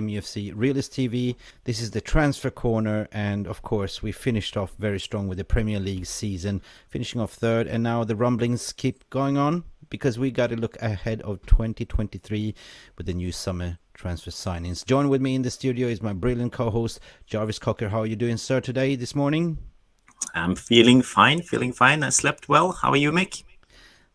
Mufc Realist TV. This is the transfer corner, and of course we finished off very strong with the Premier League season, finishing off third, and now the rumblings keep going on because we got to look ahead of 2023 with the new summer transfer signings. Join with me in the studio is my brilliant co-host Jarvis Coocker. How are you doing, sir, today, this morning? I'm feeling fine. I slept well. How are you, Mick?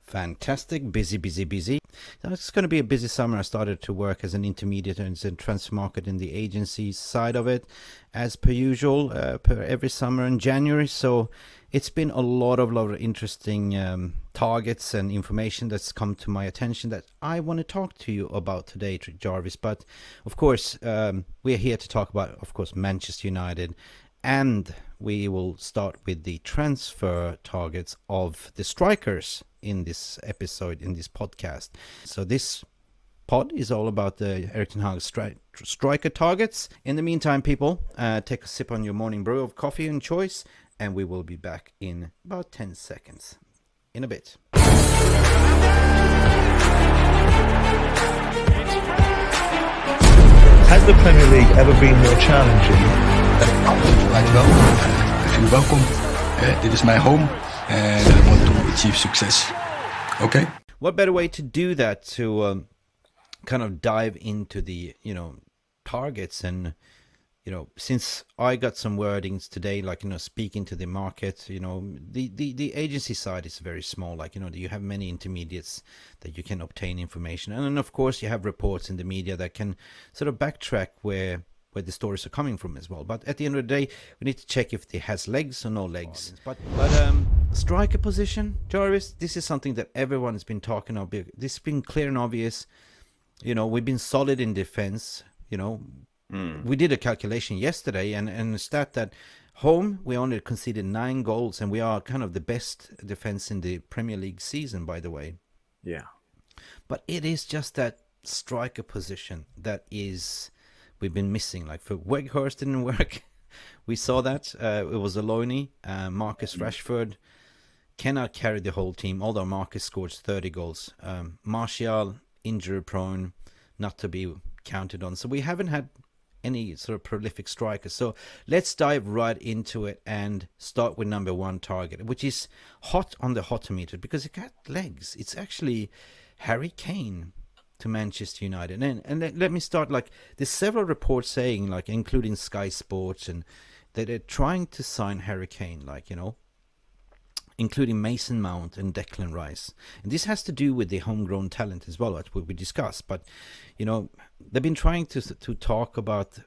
Fantastic. Busy. It's going to be a busy summer. I started to work as an intermediate in the transfer market in the agency side of it, as per usual, per every summer in January. So it's been a lot of interesting targets and information that's come to my attention that I want to talk to you about today, Jarvis. But of course, we're here to talk about, of course, Manchester United. And we will start with the transfer targets of the strikers in this episode, in this podcast. So this pod is all about the Erik ten Hag striker targets. In the meantime, people, take a sip on your morning brew of coffee and choice, and we will be back in about 10 seconds. In a bit. Has the Premier League ever been more challenging? Dankjewel. En welkom. Dit is mijn home and I want to achieve success. Okay? What better way to do that to kind of dive into the, targets and, since I got some wordings today, like, speaking to the market, the agency side is very small. Like, you have many intermediates that you can obtain information. And then, of course, you have reports in the media that can sort of backtrack where the stories are coming from as well. But at the end of the day, we need to check if it has legs or no legs. But striker position, Jarvis, this is something that everyone has been talking about. This has been clear and obvious. We've been solid in defense. We did a calculation yesterday and a stat that home, we only conceded 9 goals, and we are kind of the best defense in the Premier League season, by the way. Yeah. But it is just that striker position that we've been missing. Like, for Weghorst didn't work. We saw that. It was Aloni, Marcus Rashford cannot carry the whole team, although Marcus scored 30 goals. Martial, injury prone, not to be counted on. So we haven't had any sort of prolific strikers. So let's dive right into it and start with number 1 target, which is hot on the Hotimeter because it got legs. It's actually Harry Kane to Manchester United. And let me start, like, there's several reports saying, like, including Sky Sports, and that they're trying to sign Harry Kane, like, including Mason Mount and Declan Rice. And this has to do with the homegrown talent as well, that we discussed. But, they've been trying to talk about,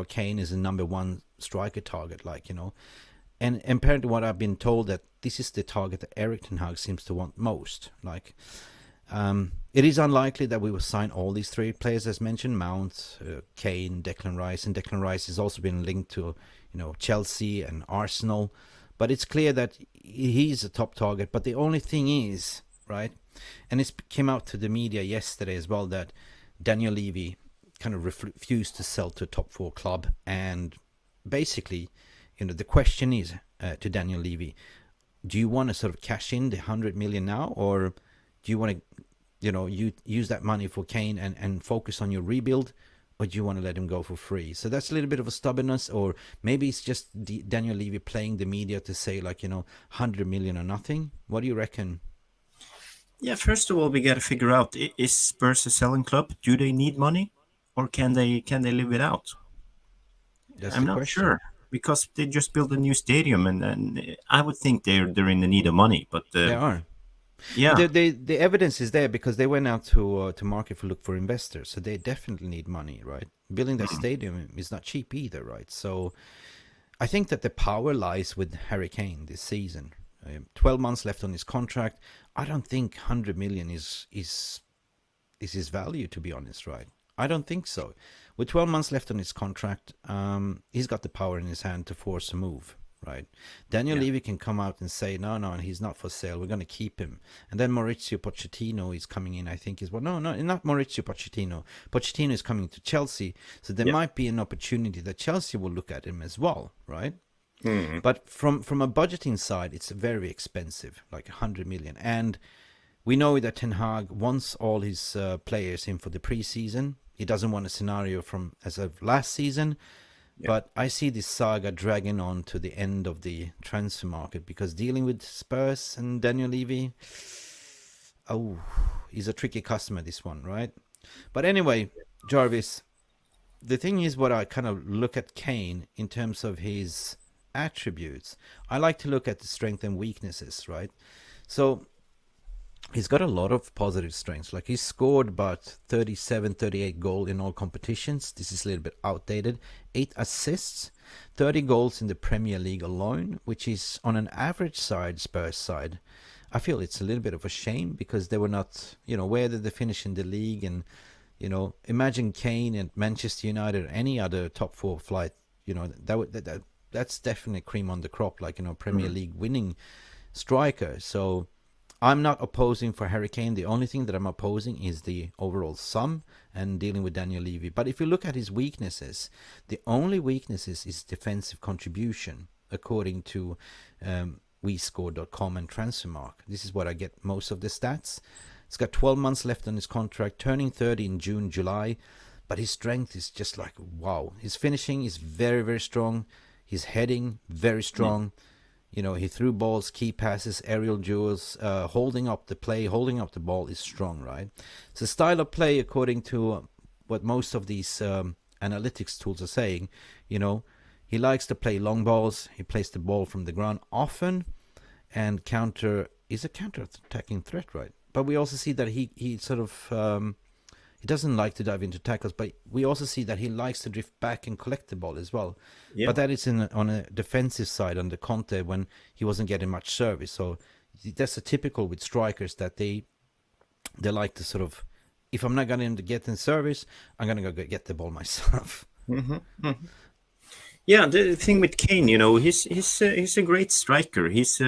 Kane is a number 1 striker target, like, and apparently what I've been told that this is the target that Erik ten Hag seems to want most, like. It is unlikely that we will sign all these 3 players as mentioned, Mount, Kane, Declan Rice, and Declan Rice has also been linked to, Chelsea and Arsenal. But it's clear that he's a top target. But the only thing is, right, and it came out to the media yesterday as well, that Daniel Leavy kind of refused to sell to a top 4 club. And basically, the question is to Daniel Leavy, do you want to sort of cash in the 100 million now, or do you want to, you use that money for Kane and focus on your rebuild, or do you want to let him go for free? So that's a little bit of a stubbornness, or maybe it's just Daniel Leavy playing the media to say, like, 100 million or nothing. What do you reckon? Yeah, first of all, we got to figure out, is Spurs a selling club? Do they need money, or can they live without? I'm not sure, because they just built a new stadium, and I would think they're in the need of money, but they are. Yeah, the evidence is there because they went out to market look for investors, so they definitely need money, right? Building that stadium is not cheap either, right? So I think that the power lies with Harry Kane this season. 12 months left on his contract. I don't think 100 million is his value, to be honest, right? I don't think so. With 12 months left on his contract, he's got the power in his hand to force a move. Right, Daniel Leavy can come out and say no, he's not for sale. We're going to keep him. And then Maurizio Pochettino is coming in. I think no, not Maurizio Pochettino. Pochettino is coming to Chelsea, so there might be an opportunity that Chelsea will look at him as well, right? Mm-hmm. But from a budgeting side, it's very expensive, like 100 million. And we know that Ten Hag wants all his players in for the preseason. he doesn't want a scenario from as of last season. Yeah. But I see this saga dragging on to the end of the transfer market, because dealing with Spurs and Daniel Leavy, he's a tricky customer, this one, right? But anyway, Jarvis, the thing is, what I kind of look at Kane in terms of his attributes, I like to look at the strengths and weaknesses, right? So he's got a lot of positive strengths. Like, he's scored about 37, 38 goals in all competitions. This is a little bit outdated. 8 assists, 30 goals in the Premier League alone, which is on an average side, Spurs side. I feel it's a little bit of a shame, because they were not, where did they finish in the league? And, imagine Kane and Manchester United or any other top 4 flight, that's definitely cream on the crop, like, Premier League winning striker. So I'm not opposing for Harry Kane. The only thing that I'm opposing is the overall sum and dealing with Daniel Leavy. But if you look at his weaknesses, the only weaknesses is defensive contribution, according to WeScore.com and Transfermarkt. This is what I get most of the stats. He's got 12 months left on his contract, turning 30 in June, July. But his strength is just like, wow. His finishing is very, very strong. His heading, very strong. He threw balls, key passes, aerial duels, holding up the play, holding up the ball is strong, right? So style of play, according to what most of these analytics tools are saying, he likes to play long balls. He plays the ball from the ground often, and is a counter-attacking threat, right? But we also see that he sort of he doesn't like to dive into tackles, but we also see that he likes to drift back and collect the ball as well. Yeah. But that is on a defensive side under Conte, when he wasn't getting much service. So that's a typical with strikers, that they like to sort of, if I'm not going to get in service, I'm going to go get the ball myself. Yeah, the thing with Kane, he's a great striker. He's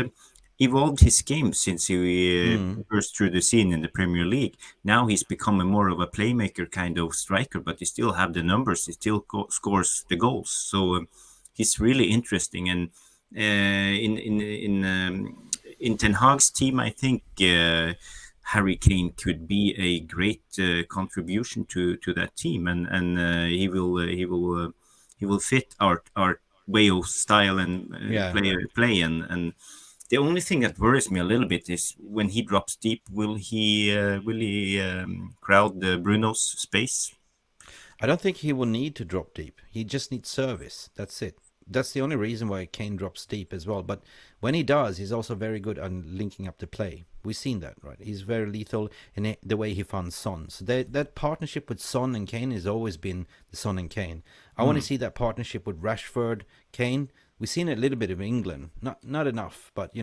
evolved his game since he burst through the scene in the Premier League. Now he's become more of a playmaker kind of striker, but he still have the numbers. He still scores the goals. So he's really interesting. And in Ten Hag's team, I think Harry Kane could be a great contribution to that team, and he will fit our way of style and play and. The only thing that worries me a little bit is when he drops deep, will he crowd Bruno's space? I don't think he will need to drop deep. He just needs service. That's it. That's the only reason why Kane drops deep as well. But when he does, he's also very good on linking up the play. We've seen that, right? He's very lethal in the way he funds Son. So that partnership with Son and Kane has always been the Son and Kane. I want to see that partnership with Rashford, Kane. We've seen it a little bit of England, not enough, but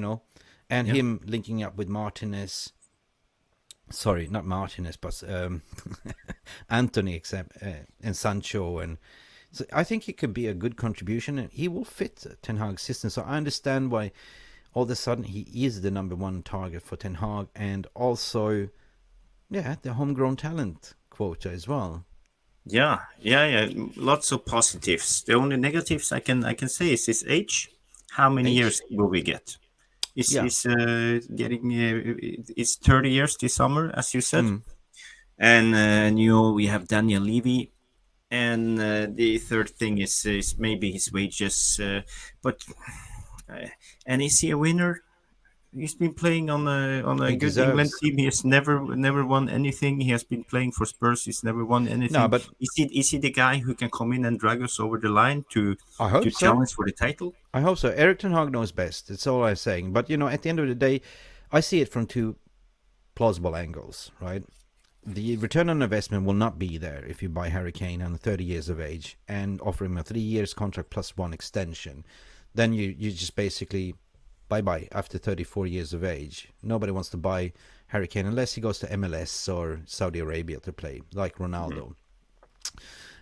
and him linking up with Martinez. Sorry, not Martinez, but Anthony, and Sancho, and so I think it could be a good contribution, and he will fit Ten Hag's system. So I understand why all of a sudden he is the number one target for Ten Hag, and also, the homegrown talent quota as well. Yeah. Lots of positives. The only negatives I can say is his age. How many years will we get? He's getting it's 30 years this summer, as you said, and we have Daniel Leavy, and the third thing is maybe his wages. But and is he a winner? He's been playing on a good England team. He has never won anything. He has been playing for Spurs. He's never won anything. No, but is he the guy who can come in and drag us over the line to challenge for the title? I hope so. Erik Ten Hag knows best. That's all I'm saying. But at the end of the day, I see it from two plausible angles, right? The return on investment will not be there if you buy Harry Kane on 30 years of age and offer him a 3 years contract plus 1 extension. Then you just basically bye-bye after 34 years of age. Nobody wants to buy Harry Kane unless he goes to MLS or Saudi Arabia to play, like Ronaldo.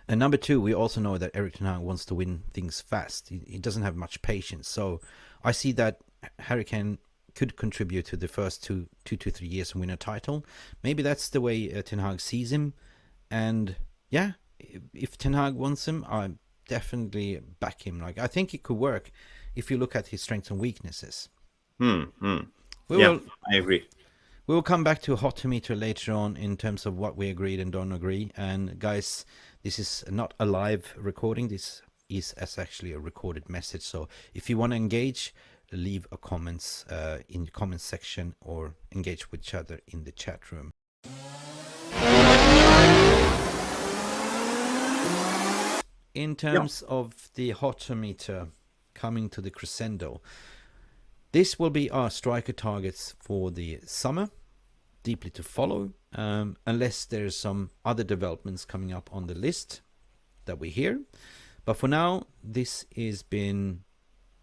And number two, we also know that Erik Ten Hag wants to win things fast. He doesn't have much patience. So I see that Harry Kane could contribute to the first two to 3 years and win a title. Maybe that's the way Ten Hag sees him. And if Ten Hag wants him, I definitely back him. Like, I think it could work if you look at his strengths and weaknesses. I agree. We will come back to Hotimeter later on in terms of what we agreed and don't agree. And guys, this is not a live recording. This is as actually a recorded message. So if you want to engage, leave a comments in the comments section or engage with each other in the chat room. In terms of the Hotimeter coming to the crescendo, this will be our striker targets for the summer, deeply to follow, unless there's some other developments coming up on the list that we hear. But for now, this has been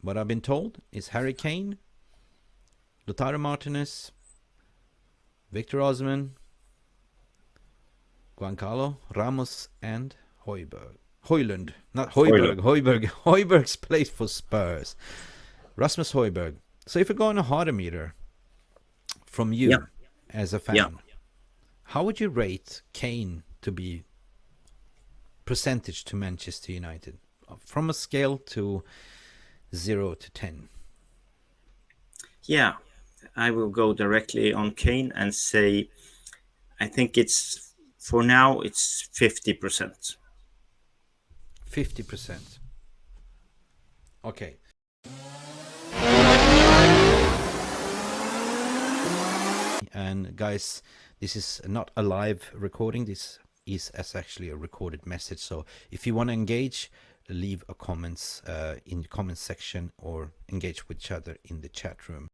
what I've been told is Harry Kane, Lautaro Martinez, Victor Osimhen, Giancarlo, Ramos, and Højlund. Not Højberg. Højberg's plays for Spurs. Rasmus Højberg. So if we go on a Hotimeter from you as a fan, how would you rate Kane to be percentage to Manchester United from a scale to 0 to 10? Yeah, I will go directly on Kane and say I think it's, for now, it's 50%. 50%. Okay. And guys, this is not a live recording. This is as actually a recorded message. So if you want to engage, leave a comments in the comments section or engage with each other in the chat room.